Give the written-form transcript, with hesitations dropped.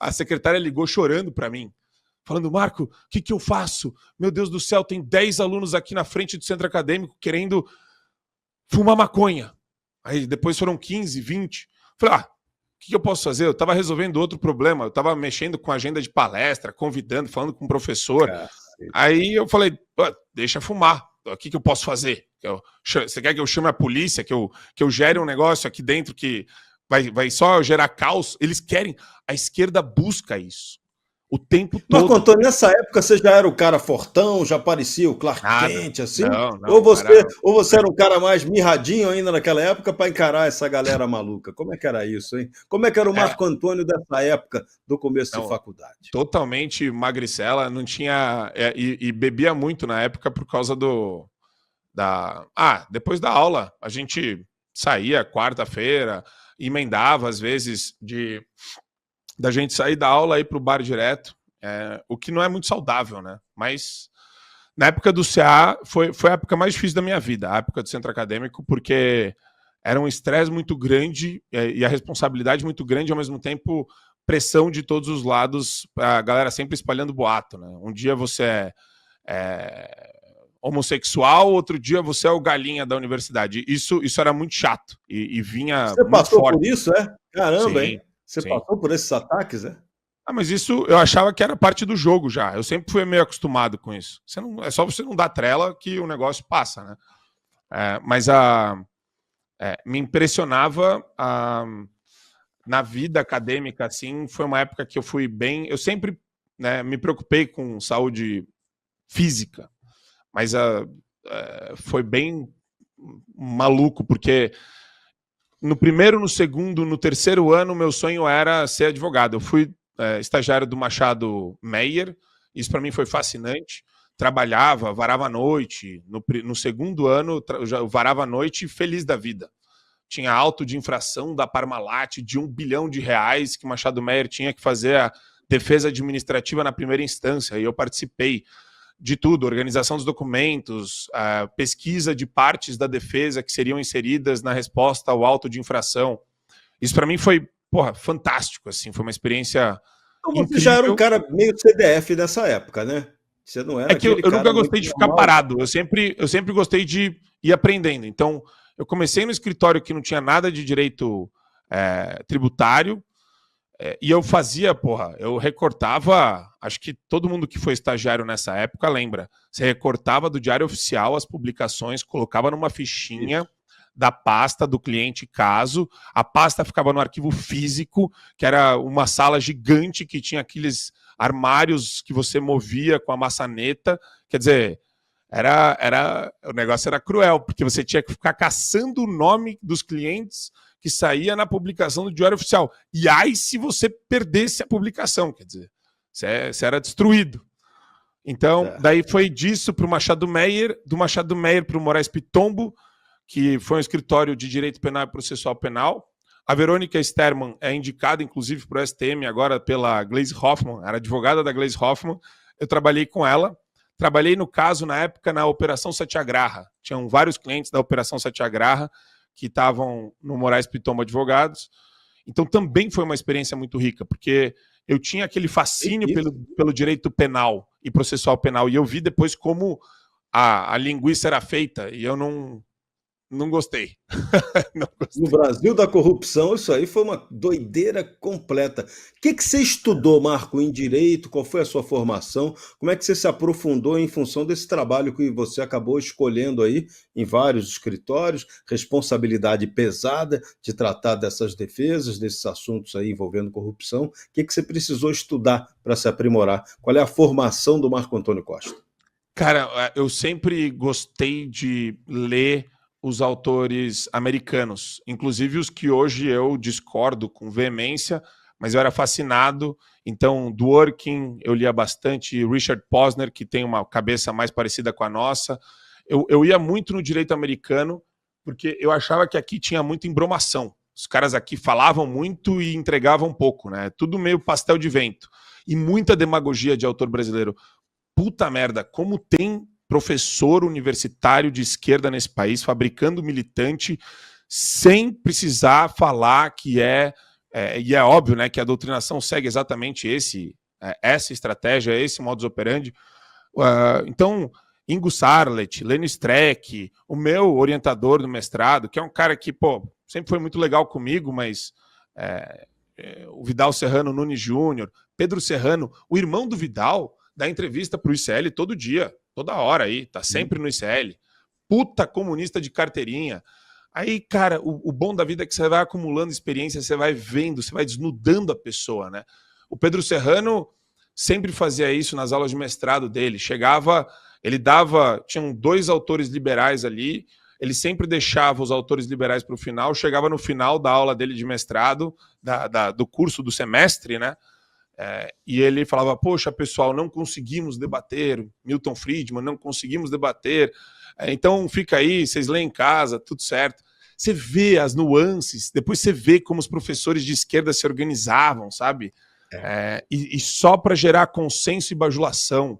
a secretária ligou chorando para mim, falando, Marco, o que eu faço? Meu Deus do céu, tem 10 alunos aqui na frente do centro acadêmico querendo fumar maconha. Aí depois foram 15, 20. Falei, o que eu posso fazer? Eu estava resolvendo outro problema, eu estava mexendo com agenda de palestra, convidando, falando com o professor. Aí eu falei, deixa fumar, o que eu posso fazer? Você quer que eu chame a polícia, que eu gere um negócio aqui dentro que vai só gerar caos? Eles querem, a esquerda busca isso o tempo todo. Marco Antônio, nessa época você já era o cara fortão, já parecia o Clark Kent, assim? Não, ou você era um cara mais mirradinho ainda naquela época para encarar essa galera maluca? Como é que era isso, hein? Como é que era o Marco Antônio dessa época, do começo de faculdade? Totalmente magricela, não tinha... e bebia muito na época por causa depois da aula, a gente saía quarta-feira, emendava às vezes da gente sair da aula e ir pro bar direto, o que não é muito saudável, né? Mas na época do CA foi a época mais difícil da minha vida, a época do centro acadêmico, porque era um estresse muito grande e a responsabilidade muito grande, ao mesmo tempo pressão de todos os lados, a galera sempre espalhando boato, né? Um dia você é homossexual, outro dia você é o galinha da universidade. Isso era muito chato e vinha Você muito passou forte. por isso, é? Caramba, Sim, hein? Você sim. passou por esses ataques, é? Mas isso eu achava que era parte do jogo já. Eu sempre fui meio acostumado com isso. É só você não dar trela que o negócio passa, né? Mas me impressionava na vida acadêmica, assim, foi uma época que eu fui bem... Eu sempre, né, me preocupei com saúde física, mas foi bem maluco, porque no primeiro, no segundo, no terceiro ano, meu sonho era ser advogado. Eu fui estagiário do Machado Meyer, isso para mim foi fascinante. Trabalhava, varava a noite. No segundo ano, eu varava a noite feliz da vida. Tinha auto de infração da Parmalat de R$1 bilhão que Machado Meyer tinha que fazer a defesa administrativa na primeira instância, e eu participei de tudo, organização dos documentos, pesquisa de partes da defesa que seriam inseridas na resposta ao auto de infração. Isso para mim foi, fantástico, assim, foi uma experiência incrível. Você já era um cara meio CDF nessa época, né? Você não era eu nunca gostei de ficar parado, eu sempre gostei de ir aprendendo. Então, eu comecei no escritório que não tinha nada de direito tributário, e eu fazia, eu recortava, acho que todo mundo que foi estagiário nessa época lembra, você recortava do Diário Oficial as publicações, colocava numa fichinha da pasta do cliente caso, a pasta ficava no arquivo físico, que era uma sala gigante que tinha aqueles armários que você movia com a maçaneta, quer dizer, o negócio era cruel, porque você tinha que ficar caçando o nome dos clientes que saía na publicação do Diário Oficial. E aí, se você perdesse a publicação, quer dizer, você era destruído. Então, daí foi disso para o Machado Meyer, do Machado Meyer para o Moraes Pitombo, que foi um escritório de direito penal e processual penal. A Verônica Sterman é indicada, inclusive, para o STM agora pela Gleisi Hoffmann, era advogada da Gleisi Hoffmann. Eu trabalhei com ela. Trabalhei, no caso, na época, na Operação Satyagraha. Tinham vários clientes da Operação Satyagraha que estavam no Moraes Pitombo Advogados. Então também foi uma experiência muito rica, porque eu tinha aquele fascínio pelo direito penal e processual penal, e eu vi depois como a linguiça era feita, e eu não gostei. Não gostei. No Brasil da corrupção, isso aí foi uma doideira completa. O que você estudou, Marco, em direito? Qual foi a sua formação? Como é que você se aprofundou em função desse trabalho que você acabou escolhendo aí em vários escritórios? Responsabilidade pesada de tratar dessas defesas, desses assuntos aí envolvendo corrupção. O que você precisou estudar para se aprimorar? Qual é a formação do Marco Antônio Costa? Cara, eu sempre gostei de ler os autores americanos, inclusive os que hoje eu discordo com veemência, mas eu era fascinado. Então, Dworkin eu lia bastante, Richard Posner, que tem uma cabeça mais parecida com a nossa. Eu ia muito no direito americano, porque eu achava que aqui tinha muita embromação. Os caras aqui falavam muito e entregavam pouco, né? Tudo meio pastel de vento. E muita demagogia de autor brasileiro. Puta merda, como tem professor universitário de esquerda nesse país, fabricando militante, sem precisar falar que é e é óbvio, né, que a doutrinação segue exatamente essa estratégia, esse modus operandi. Então, Ingo Sarlet, Lênin Streck, o meu orientador do mestrado, que é um cara que, pô, sempre foi muito legal comigo, mas o Vidal Serrano Nunes Júnior, Pedro Serrano, o irmão do Vidal, dá entrevista pro ICL todo dia, toda hora aí, tá sempre no ICL. Puta comunista de carteirinha. Aí, cara, o bom da vida é que você vai acumulando experiência, você vai vendo, você vai desnudando a pessoa, né? O Pedro Serrano sempre fazia isso nas aulas de mestrado dele. Chegava, tinham 2 autores liberais ali, ele sempre deixava os autores liberais para o final, chegava no final da aula dele de mestrado, do curso do semestre, né? E ele falava, poxa, pessoal, não conseguimos debater, Milton Friedman, não conseguimos debater, então fica aí, vocês leem em casa, tudo certo. Você vê as nuances, depois você vê como os professores de esquerda se organizavam, sabe? E só para gerar consenso e bajulação.